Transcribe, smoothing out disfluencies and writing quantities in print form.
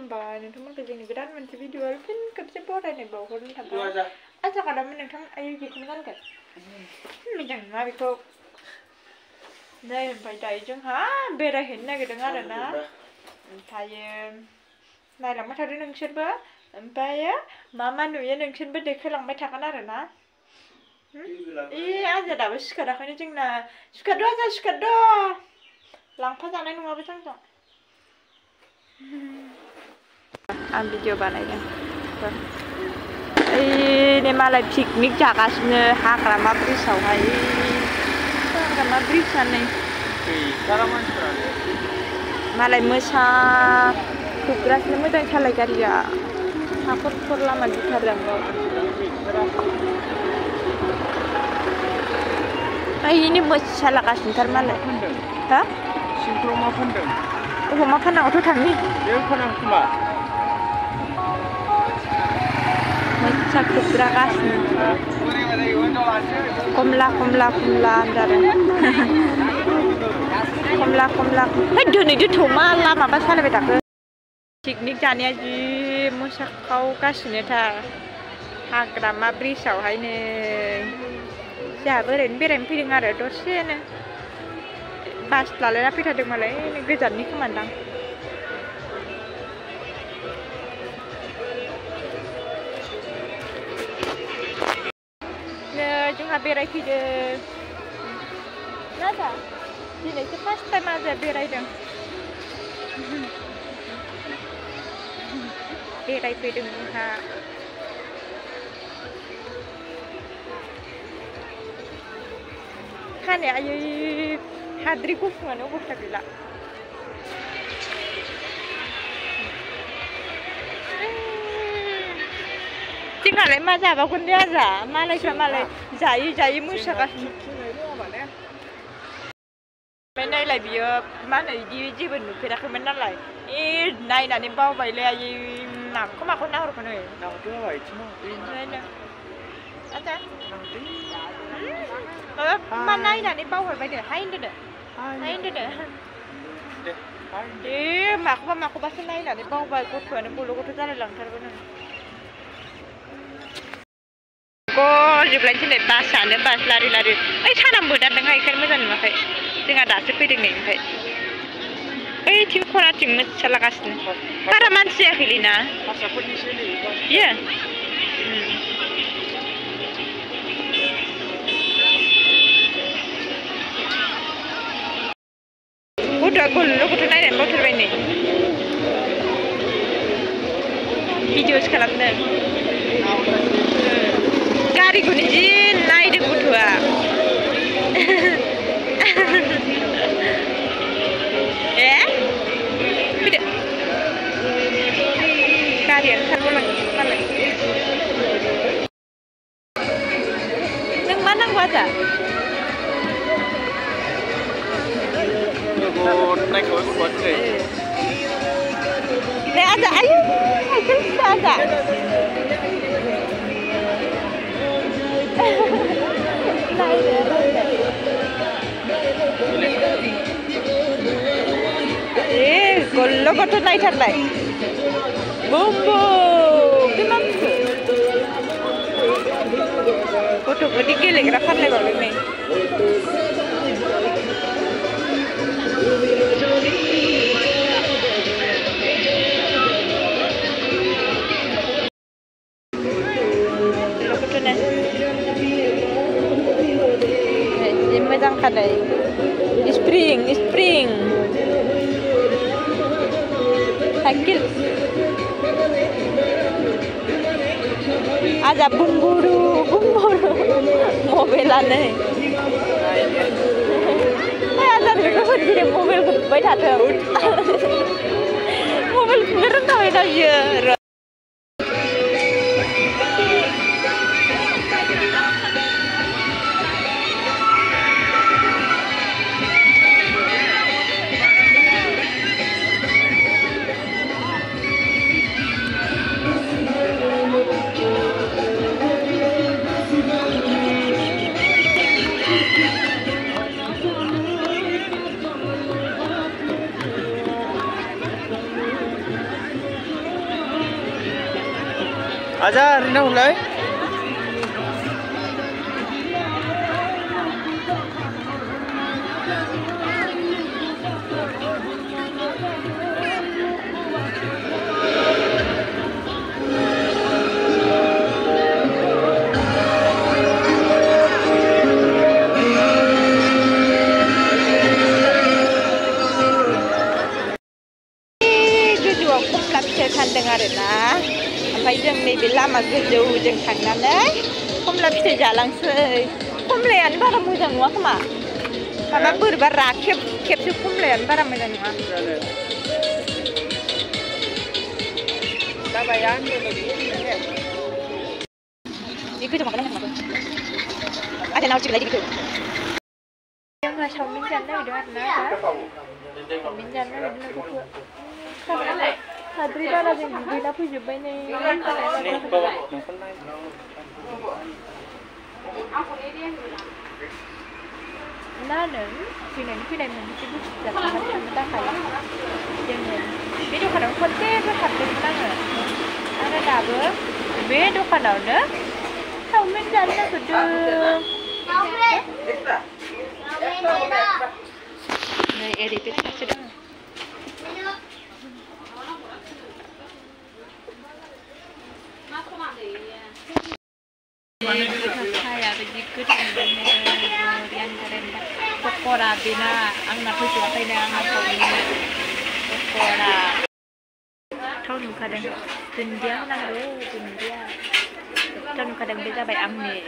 खुलुमबाय नोंथांमोनखौ जोंनि गोदान मोनसे भिडिअ फिन खेबसे बरायनाय बावहरनो थाबाय आसा खालामो नोंथां आयै बेखौनो गानगोन मोजां नङा बेखौ नै ओमफ्राय दायो जोंहा बेरायहैनो नागिरदों आरोना ओमफ्रायो नायलांबाय थादो नोंसोरबो ओमफ्रायो मा नुयो नोंसोरबो देखायलांबाय थागोन आरोना आजा दाबो सिखाराखैनो जोंना सिखारद' आजा सिखारद' लांफा जानाय नङाबो जोंजों आं भिडिअ बानायदों ओइ मालाय पिकनिक जागासिनो हाग्रामा ब्रिजआवहाय हाग्रामा ब्रिजआ नै मालाय मोसा खुबग्रासिनो मोजां सालाय गारिया हाखर लामा गिथारदों ओइनि मोसा लागासिनोथार मालाय हा सिंफ्राव मा फानदों अबाव मा फाननांगौथ' थांनि बेयाव फानां खोमा मोसा खुबग्रागासिनो खमला जादों खमला है दोनैदो थमा लामाबा सालायबाय थाखो पिकनिक जानाया जि मोसाखावगासिनोथार हाग्रामा ब्रिजआवहाय नै जोंहाबो ओरैनो बेरायनो फैदों आरो दसेनो बास लालायना फैथारदों मालाय गोजाननि खोमादां जोंहा बेरायफैदों नाजा दिनैसो फार्स्ट टाइम आजा बेरायदों बेरायफैदों जोंहा खानाया आयै हाद्रि गुफुङानो अबस्था गैला जोंहालाय मा जाबावगोन दे आजा मालायफ्रा मालाय जायै मोसागासिनो ओमफ्राय नायलाय बियो मा होनो बिदि जेबो नुफेराखैमोन नालाय नायनानै बावबायलै आयै माखौ नाहरखौनो आजा मा नायनानै बावहरबाय दे हाय होनदो माखौबासो नायनानै बावबाय गथ'आनो गथ' जालाय लांथारगोन गजोबलायनो दिनै बासानो बास लारि ओइ सानाम बोदारदों ओंखायनो मोजां नुवाखै जोंहा दासो फैदों नै ओमफ्राय ओइथिं खनाथिं मोसा लागासिनो बारा मानसि जायाखैलै ना बियो गथ'आ गथ' नायनानै बावथारबाय नै भिडिअस खालामदों गारिखौनो जि नायदों गथ'आ फैदो गारियानो खारबावलांदों मालाय नों मा नांगौ आजा दे आजा आयु साइकेल फिसा आजा गल्ल' गथ' नायथारलाय बुम्बु बे मा बुस्थु गथ'फोरनि गेलेग्रा फानलायबावदों नै मोजां खानाय स्प्रिं साइकेल आजा बुम्बुरु मबाइलानो आजा बेफोरबायदि मबाइलखौ थुबाय थाथों मबाइल थुनो रोंखाबाय दा बियो Aja Rina mulai. फानदों आरोना ओमफ्राय जों नैबे लामा गोजौजों थांनानै खमला फिथाइ जालांसै खमलायानो बारा मोजां नङा खोमा माबा बोरैबा राखेब खेबसे खमलायानो बारा मोजां नङा ini gue cuma kenal sama aku ada naucik lagi gitu yang nggak samin jana udah ada samin jana udah aku Hadri dah yang gila pun juga ini. Nanen, pinai mesti buat jangan kita kayak jangan. Video kadang konten tu hadri mana? Ada double. Video kadang ada. Tahu menjadi sudah. Nih edit sudah. Saya begitu yang keren pokora bina angna puju apa ini angna pokora pokora tahu nu kadang tundia nang tundia tahu nu kadang beda baik angni